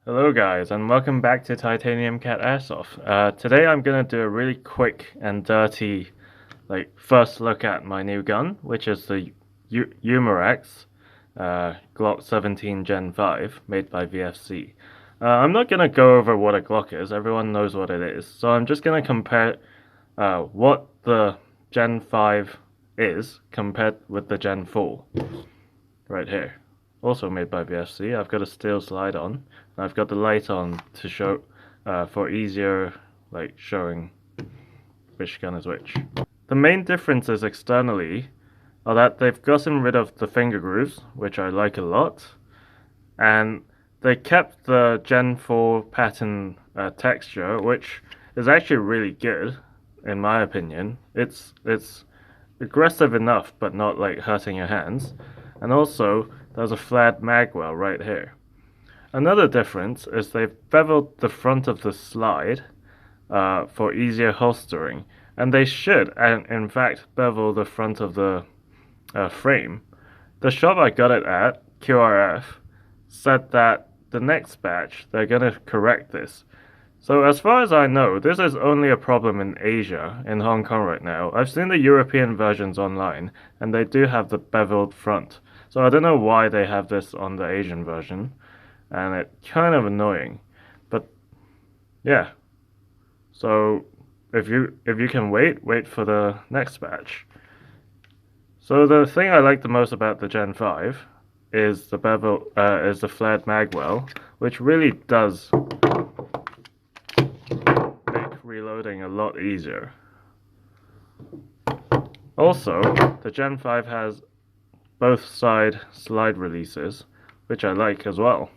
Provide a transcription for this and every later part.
Hello guys, and welcome back to Titanium Cat Airsoft. Today I'm gonna do a really quick and dirty, first look at my new gun, which is the Umarex Glock 17 Gen 5, made by VFC. I'm not gonna go over what a Glock is, everyone knows what it is, so I'm just gonna compare what the Gen 5 is compared with the Gen 4, right here. Also made by VFC. I've got a steel slide on, and I've got the light on to show for easier showing which gun is which. The main differences externally are that they've gotten rid of the finger grooves, which I like a lot, and they kept the Gen 4 pattern texture, which is actually really good, in my opinion. It's aggressive enough, but not like hurting your hands, and also there's a flared magwell right here. Another difference is they've beveled the front of the slide for easier holstering, and they should, and in fact, bevel the front of the frame. The shop I got it at, QRF, said that the next batch they're going to correct this. So as far as I know, this is only a problem in Asia, in Hong Kong right now. I've seen the European versions online, and they do have the beveled front. So I don't know why they have this on the Asian version, and it's kind of annoying. But yeah, so if you can wait for the next batch. So the thing I like the most about the Gen 5 is the the flared magwell, which really does make reloading a lot easier. Also, the Gen 5 has both side slide releases, which I like as well.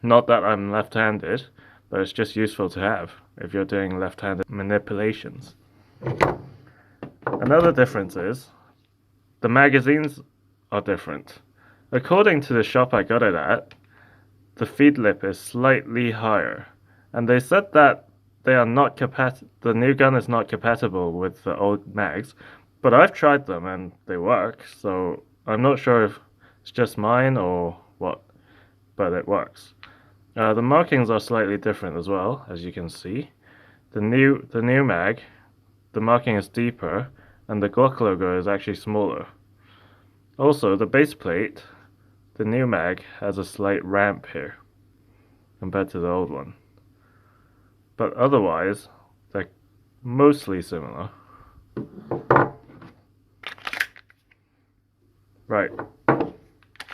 Not that I'm left-handed, but it's just useful to have if you're doing left-handed manipulations. Another difference is the magazines are different. According to the shop I got it at, the feed lip is slightly higher, and they said that they are not the new gun is not compatible with the old mags, but I've tried them and they work, so I'm not sure if it's just mine or what, but it works. The markings are slightly different as well, as you can see. The new mag, the marking is deeper, and the Glock logo is actually smaller. Also, the base plate, the new mag, has a slight ramp here, compared to the old one. But otherwise, they're mostly similar. Right,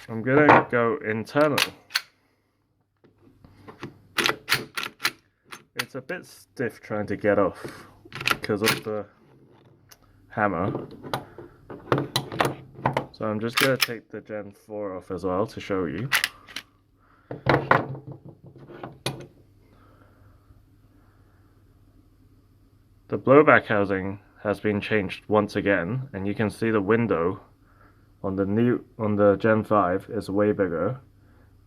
I'm gonna go internal. It's a bit stiff trying to get off because of the hammer. So I'm just gonna take the Gen 4 off as well to show you. The blowback housing has been changed once again, and you can see the window on the Gen 5 is way bigger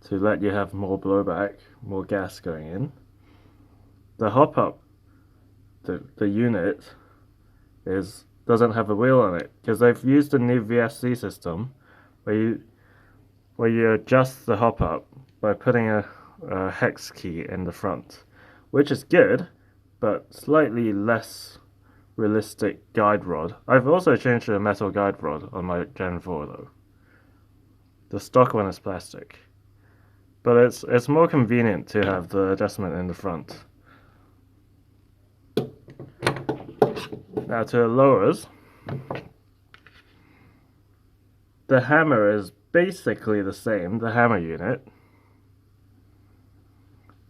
to let you have more blowback, more gas going in. The hop up, the unit doesn't have a wheel on it because they've used a new VFC system where you adjust the hop up by putting a hex key in the front, which is good, but slightly less realistic guide rod. I've also changed to a metal guide rod on my Gen 4 though. The stock one is plastic, but it's more convenient to have the adjustment in the front. Now to the lowers, the hammer is basically the same, the hammer unit,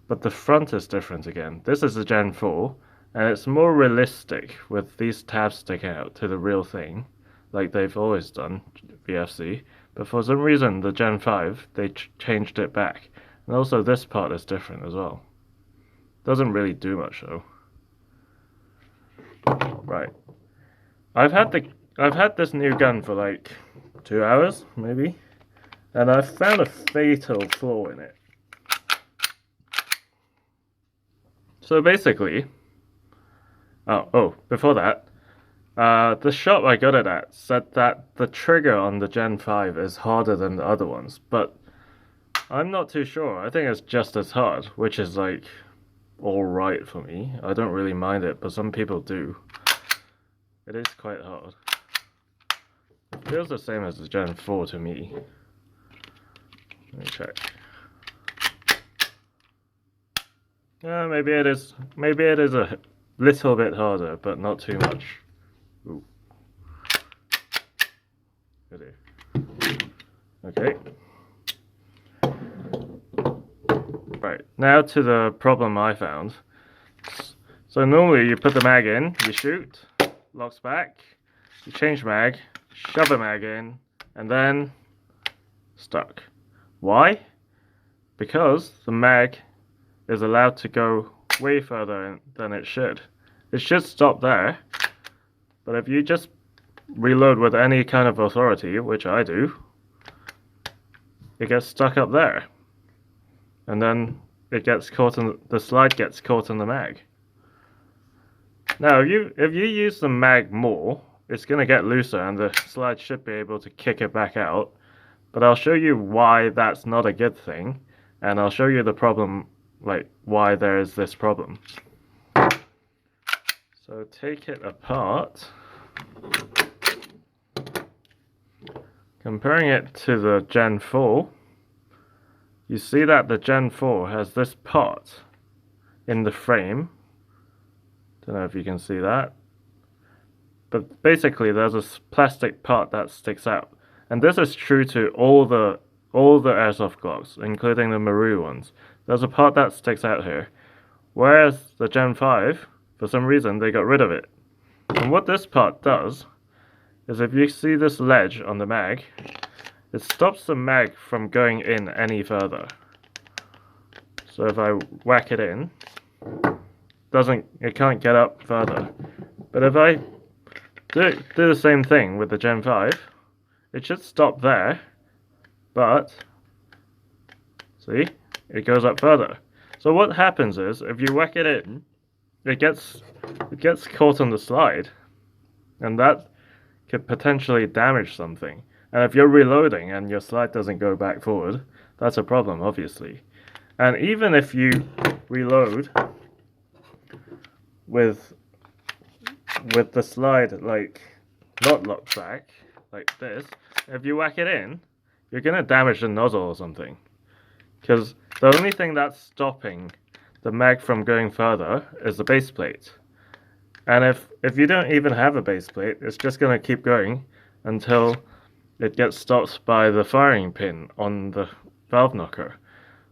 but the front is different again. This is the Gen 4, and it's more realistic with these tabs sticking out to the real thing, like they've always done, VFC, but for some reason the Gen 5, they changed it back, and also this part is different as well. Doesn't really do much though. Right. I've had this new gun for like 2 hours, maybe, and I've found a fatal flaw in it. So basically, before that, the shop I got it at said that the trigger on the Gen 5 is harder than the other ones, but I'm not too sure. I think it's just as hard, which is like alright for me. I don't really mind it, but some people do. It is quite hard. It feels the same as the Gen 4 to me. Let me check. Maybe it is. Maybe it is a little bit harder, but not too much. Ooh. Okay. Right, now to the problem I found. So normally you put the mag in, you shoot, locks back, you change mag, shove a mag in, and then stuck. Why? Because the mag is allowed to go way further than it should. It should stop there, but if you just reload with any kind of authority, which I do, it gets stuck up there. And then it gets caught in the slide gets caught in the mag. Now, if you use the mag more, it's going to get looser and the slide should be able to kick it back out. But I'll show you why that's not a good thing, and I'll show you the problem, like why there is this problem. So take it apart. Comparing it to the Gen 4, you see that the Gen 4 has this part in the frame. Don't know if you can see that. But basically there's a plastic part that sticks out. And this is true to all the airsoft Glocks, including the Maru ones. There's a part that sticks out here. Whereas the Gen 5, for some reason, they got rid of it. And what this part does is if you see this ledge on the mag, it stops the mag from going in any further. So if I whack it in, it can't get up further. But if I do the same thing with the Gen 5, it should stop there, but see, it goes up further. So what happens is, if you whack it in, it gets caught on the slide, and that could potentially damage something. And if you're reloading and your slide doesn't go back forward, that's a problem, obviously. And even if you reload with the slide like not locked back, like this, if you whack it in, you're gonna damage the nozzle or something. Because the only thing that's stopping the mag from going further is the base plate. And if you don't even have a base plate, it's just gonna keep going until it gets stopped by the firing pin on the valve knocker,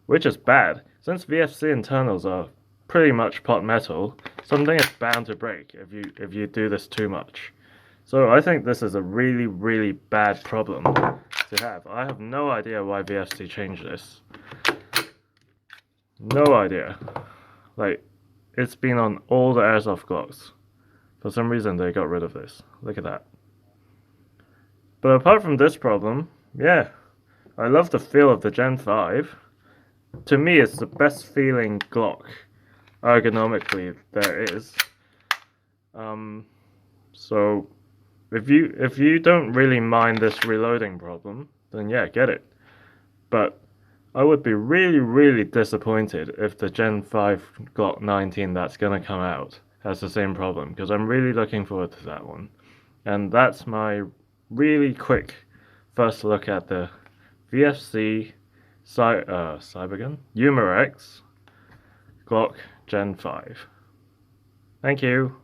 which is bad. Since VFC internals are pretty much pot metal, something is bound to break if you do this too much. So I think this is a really, really bad problem to have. I have no idea why VFC changed this. No idea. Like, it's been on all the airsoft Glocks. For some reason they got rid of this. Look at that. But apart from this problem, yeah, I love the feel of the Gen 5. To me, it's the best feeling Glock, ergonomically, there is. So if you don't really mind this reloading problem, then yeah, get it. But I would be really, really disappointed if the Gen 5 Glock 19 that's gonna come out has the same problem, because I'm really looking forward to that one. And that's my really quick first look at the VFC Cybergun Umarex Glock Gen 5. Thank you.